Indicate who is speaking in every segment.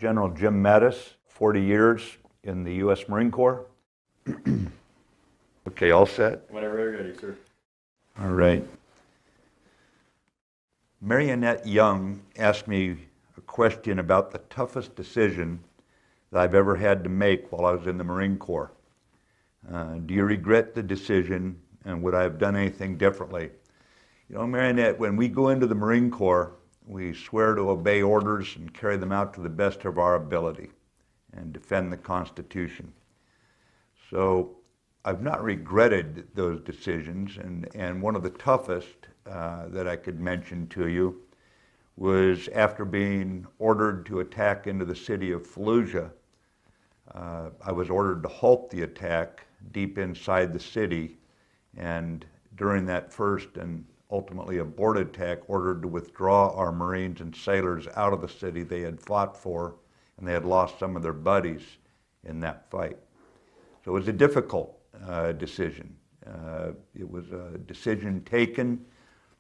Speaker 1: General Jim Mattis, 40 years in the U.S. Marine Corps. Okay, all set?
Speaker 2: Whenever you're ready, sir.
Speaker 1: All right. Marionette Young asked me a question about the toughest decision that I've ever had to make while I was in the Marine Corps. Do you regret the decision, and would I have done anything differently? You know, Marionette, when we go into the Marine Corps, we swear to obey orders and carry them out to the best of our ability and defend the Constitution. So I've not regretted those decisions, and one of the toughest that I could mention to you was after being ordered to attack into the city of Fallujah. I was ordered to halt the attack deep inside the city, and during that first and ultimately aborted attack, ordered to withdraw our Marines and sailors out of the city they had fought for, and they had lost some of their buddies in that fight. So it was a difficult decision. It was a decision taken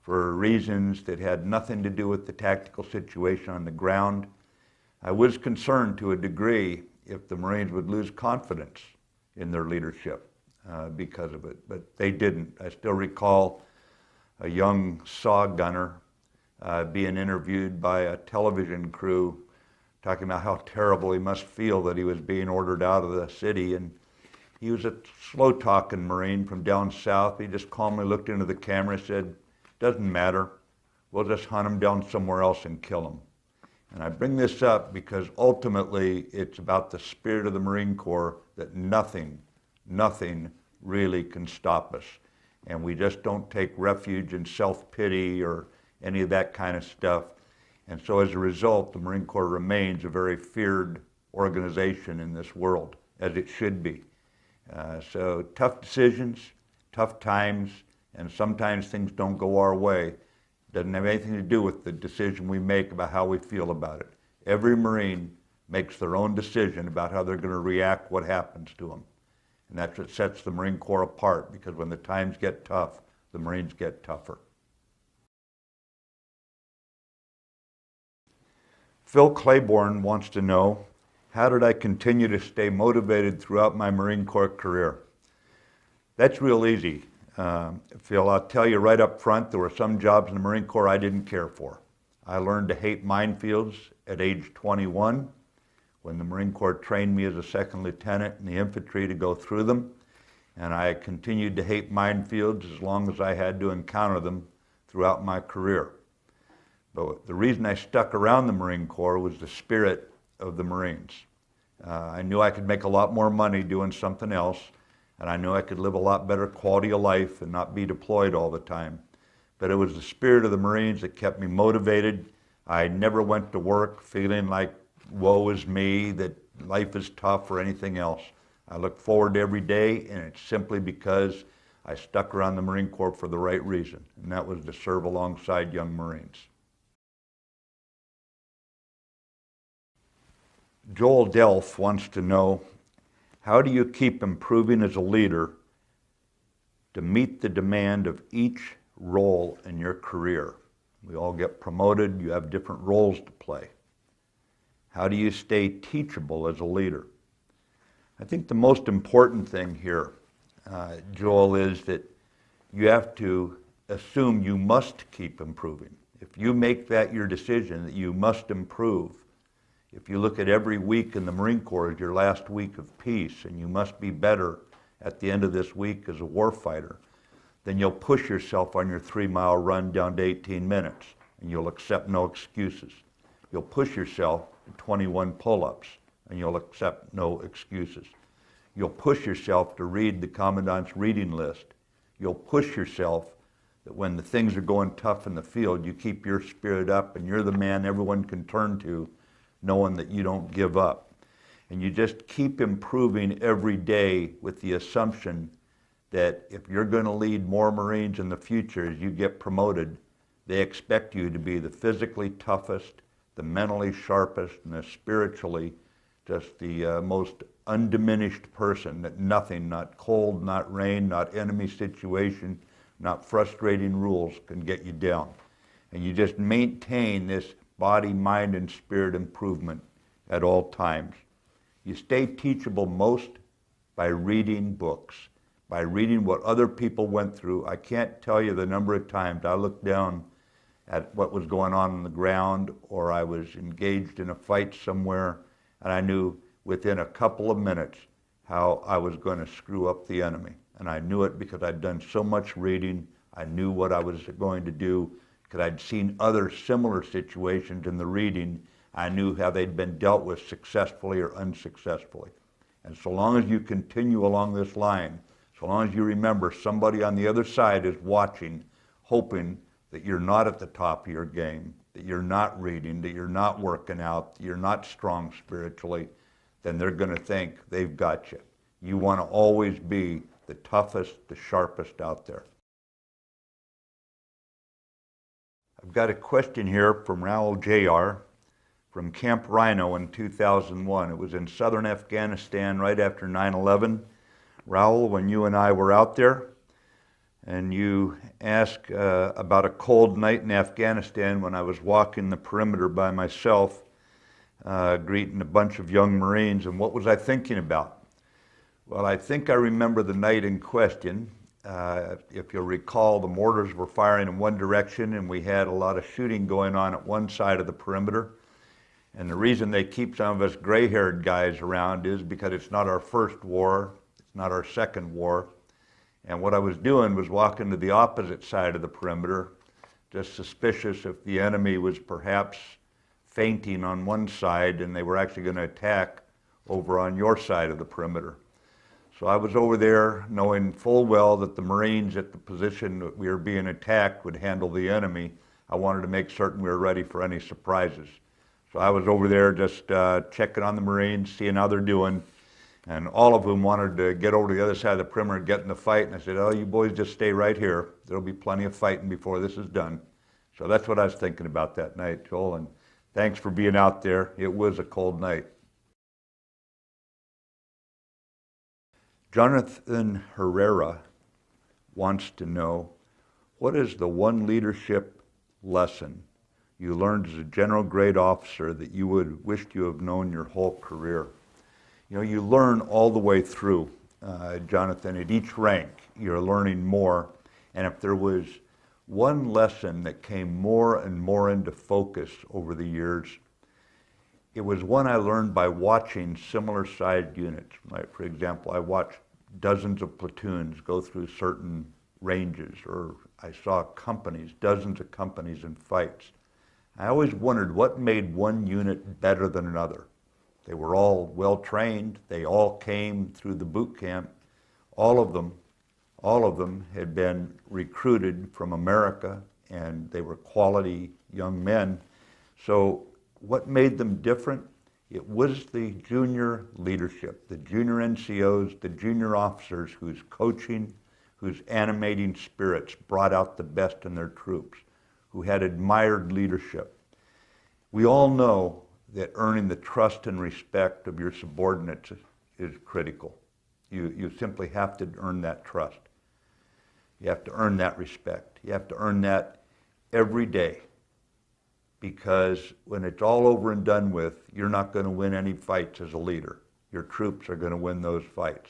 Speaker 1: for reasons that had nothing to do with the tactical situation on the ground. I was concerned to a degree if the Marines would lose confidence in their leadership because of it, but they didn't. I still recall a young saw gunner being interviewed by a television crew talking about how terrible he must feel that he was being ordered out of the city. And he was a slow-talking Marine from down south. He just calmly looked into the camera and said, "Doesn't matter. We'll just hunt him down somewhere else and kill him." And I bring this up because ultimately it's about the spirit of the Marine Corps that nothing really can stop us. And we just don't take refuge in self-pity or any of that kind of stuff. And so as a result, the Marine Corps remains a very feared organization in this world, as it should be. So tough decisions, tough times, and sometimes things don't go our way. Doesn't have anything to do with the decision we make about how we feel about it. Every Marine makes their own decision about how they're going to react, what happens to them. And that's what sets the Marine Corps apart, because when the times get tough, the Marines get tougher. Phil Claiborne wants to know, how did I continue to stay motivated throughout my Marine Corps career? That's real easy. Phil, I'll tell you right up front, there were some jobs in the Marine Corps I didn't care for. I learned to hate minefields at age 21 when the Marine Corps trained me as a second lieutenant in the infantry to go through them. And I continued to hate minefields as long as I had to encounter them throughout my career. But the reason I stuck around the Marine Corps was the spirit of the Marines. I knew I could make a lot more money doing something else, and I knew I could live a lot better quality of life and not be deployed all the time. But it was the spirit of the Marines that kept me motivated. I never went to work feeling like woe is me, that life is tough or anything else. I look forward to every day, and it's simply because I stuck around the Marine Corps for the right reason, and that was to serve alongside young Marines. Joel Delph wants to know, how do you keep improving as a leader to meet the demand of each role in your career? We all get promoted, you have different roles to play. How do you stay teachable as a leader? I think the most important thing here, Joel, is that you have to assume you must keep improving. If you make that your decision, that you must improve, if you look at every week in the Marine Corps as your last week of peace, and you must be better at the end of this week as a warfighter, then you'll push yourself on your 3-mile run down to 18 minutes, and you'll accept no excuses. You'll push yourself to 21 pull-ups, and you'll accept no excuses. You'll push yourself to read the Commandant's reading list. You'll push yourself that when the things are going tough in the field, you keep your spirit up, and you're the man everyone can turn to, knowing that you don't give up. And you just keep improving every day with the assumption that if you're going to lead more Marines in the future as you get promoted, they expect you to be the physically toughest, the mentally sharpest, and the spiritually just the most undiminished person, that nothing, not cold, not rain, not enemy situation, not frustrating rules can get you down. And you just maintain this body, mind, and spirit improvement at all times. You stay teachable most by reading books, by reading what other people went through. I can't tell you the number of times I looked down at what was going on the ground, or I was engaged in a fight somewhere, and I knew within a couple of minutes how I was going to screw up the enemy. And I knew it because I'd done so much reading. I knew what I was going to do because I'd seen other similar situations in the reading. I knew how they'd been dealt with successfully or unsuccessfully. And so long as you continue along this line, so long as you remember somebody on the other side is watching, hoping that you're not at the top of your game, that you're not reading, that you're not working out, that you're not strong spiritually, then they're going to think they've got you. You want to always be the toughest, the sharpest out there. I've got a question here from Raul Jr. from Camp Rhino in 2001. It was in southern Afghanistan right after 9/11. Raul, when you and I were out there, and you asked about a cold night in Afghanistan when I was walking the perimeter by myself, greeting a bunch of young Marines, and what was I thinking about? Well, I think I remember the night in question. If you'll recall, the mortars were firing in one direction, and we had a lot of shooting going on at one side of the perimeter. And the reason they keep some of us gray-haired guys around is because it's not our first war, it's not our second war. And what I was doing was walking to the opposite side of the perimeter, just suspicious if the enemy was perhaps fainting on one side and they were actually going to attack over on your side of the perimeter. So I was over there knowing full well that the Marines at the position that we were being attacked would handle the enemy. I wanted to make certain we were ready for any surprises. So I was over there just checking on the Marines, seeing how they're doing. And all of them wanted to get over to the other side of the perimeter and get in the fight. And I said, oh, you boys just stay right here. There'll be plenty of fighting before this is done. So that's what I was thinking about that night, Joel. And thanks for being out there. It was a cold night. Jonathan Herrera wants to know, what is the one leadership lesson you learned as a general grade officer that you would wish you have known your whole career? You know, you learn all the way through, Jonathan. At each rank, you're learning more. And if there was one lesson that came more and more into focus over the years, it was one I learned by watching similar-sized units. Like, for example, I watched dozens of platoons go through certain ranges, or I saw companies, dozens of companies in fights. I always wondered what made one unit better than another. They were all well-trained. They all came through the boot camp. All of them had been recruited from America, and they were quality young men. So what made them different? It was the junior leadership, the junior NCOs, the junior officers whose coaching, whose animating spirits brought out the best in their troops, who had admired leadership. We all know that earning the trust and respect of your subordinates is critical. You simply have to earn that trust. You have to earn that respect. You have to earn that every day, because when it's all over and done with, you're not going to win any fights as a leader. Your troops are going to win those fights.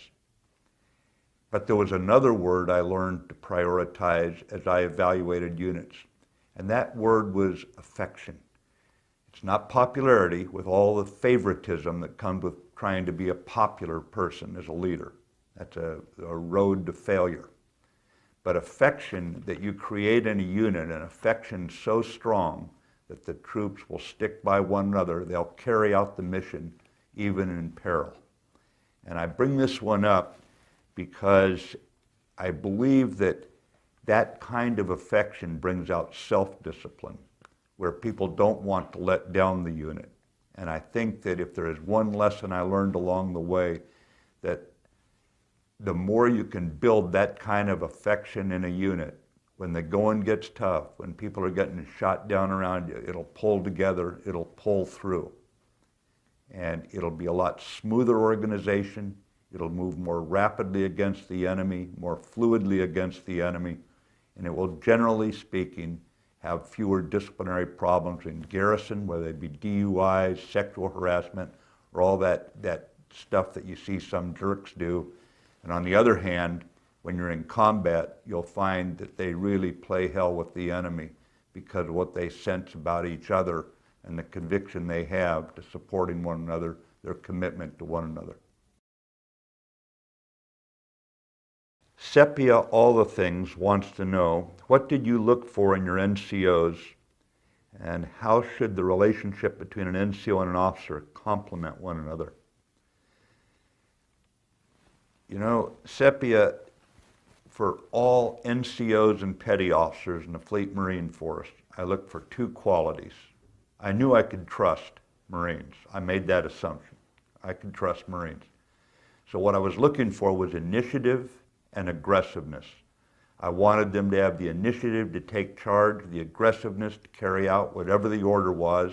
Speaker 1: But there was another word I learned to prioritize as I evaluated units, and that word was affection. It's not popularity with all the favoritism that comes with trying to be a popular person as a leader. That's a road to failure. But affection that you create in a unit, an affection so strong that the troops will stick by one another, they'll carry out the mission even in peril. And I bring this one up because I believe that that kind of affection brings out self-discipline, where people don't want to let down the unit. And I think that if there is one lesson I learned along the way, that the more you can build that kind of affection in a unit, when the going gets tough, when people are getting shot down around you, it'll pull together, it'll pull through. And it'll be a lot smoother organization. It'll move more rapidly against the enemy, more fluidly against the enemy, and it will, generally speaking, have fewer disciplinary problems in garrison, whether they be DUIs, sexual harassment, or all that stuff that you see some jerks do. And on the other hand, when you're in combat, you'll find that they really play hell with the enemy because of what they sense about each other and the conviction they have to supporting one another, their commitment to one another. Sepia All the Things wants to know, what did you look for in your NCOs, and how should the relationship between an NCO and an officer complement one another? You know, Sepia, for all NCOs and petty officers in the Fleet Marine Force, I looked for two qualities. I knew I could trust Marines. I made that assumption. I could trust Marines. So what I was looking for was initiative and aggressiveness. I wanted them to have the initiative to take charge, the aggressiveness to carry out whatever the order was.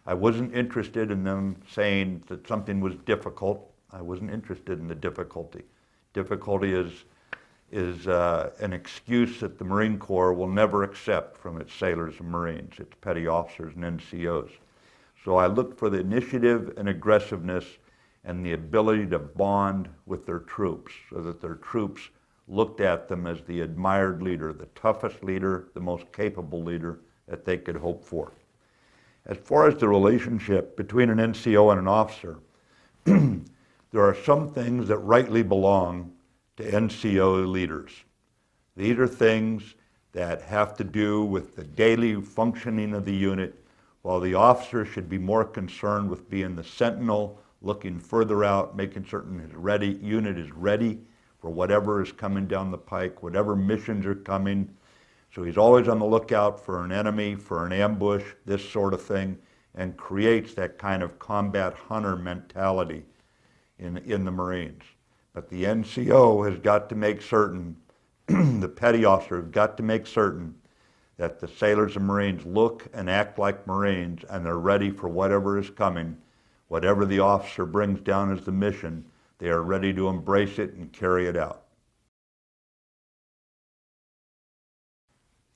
Speaker 1: I wasn't interested in them saying that something was difficult. I wasn't interested in the difficulty. Difficulty is an excuse that the Marine Corps will never accept from its sailors and Marines, its petty officers and NCOs. So I looked for the initiative and aggressiveness and the ability to bond with their troops so that their troops looked at them as the admired leader, the toughest leader, the most capable leader that they could hope for. As far as the relationship between an NCO and an officer, there are some things that rightly belong to NCO leaders. These are things that have to do with the daily functioning of the unit, while the officer should be more concerned with being the sentinel, looking further out, making certain his unit is ready for whatever is coming down the pike, whatever missions are coming. So he's always on the lookout for an enemy, for an ambush, this sort of thing, and creates that kind of combat hunter mentality in the Marines. But the NCO has got to make certain, the petty officer has got to make certain that the sailors and Marines look and act like Marines and they're ready for whatever is coming. Whatever the officer brings down as the mission, they are ready to embrace it and carry it out.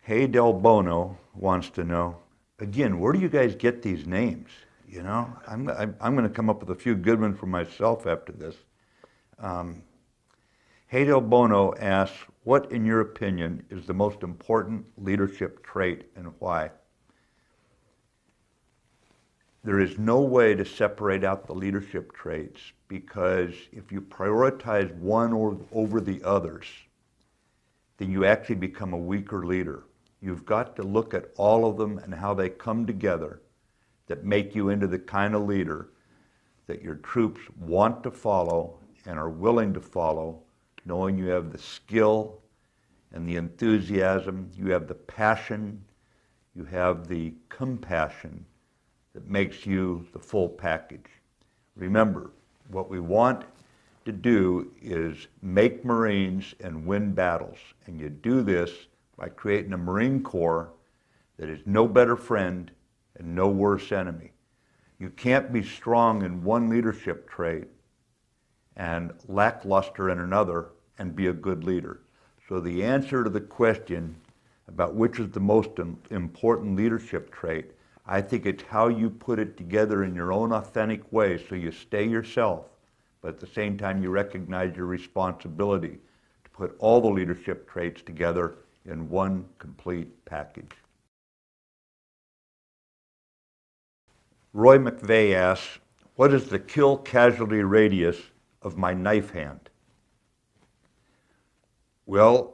Speaker 1: Hey Del Bono wants to know, again, where do you guys get these names? You know, I'm going to come up with a few good ones for myself after this. Hey Del Bono asks, what, in your opinion, is the most important leadership trait and why? There is no way to separate out the leadership traits, because if you prioritize one over the others, then you actually become a weaker leader. You've got to look at all of them and how they come together that make you into the kind of leader that your troops want to follow and are willing to follow, knowing you have the skill and the enthusiasm, you have the passion, you have the compassion that makes you the full package. Remember, what we want to do is make Marines and win battles. And you do this by creating a Marine Corps that is no better friend and no worse enemy. You can't be strong in one leadership trait and lackluster in another and be a good leader. So the answer to the question about which is the most important leadership trait, I think it's how you put it together in your own authentic way so you stay yourself, but at the same time you recognize your responsibility to put all the leadership traits together in one complete package. Roy McVeigh asks, what is the kill-casualty radius of my knife hand? Well,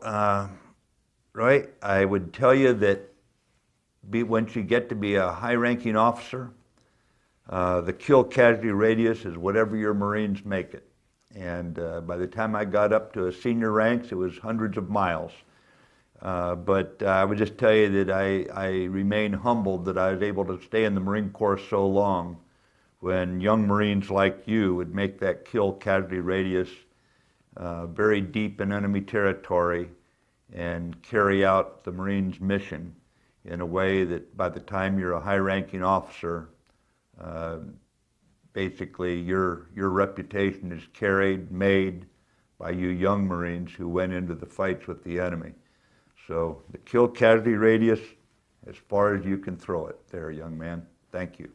Speaker 1: Roy, I would tell you that once you get to be a high-ranking officer, the kill-casualty radius is whatever your Marines make it. And by the time I got up to senior ranks, it was hundreds of miles. But I would just tell you that I remain humbled that I was able to stay in the Marine Corps so long when young Marines like you would make that kill-casualty radius very deep in enemy territory and carry out the Marines' mission in a way that by the time you're a high-ranking officer, basically your reputation is carried, made by you young Marines who went into the fights with the enemy. So the kill-casualty radius as far as you can throw it there, young man. Thank you.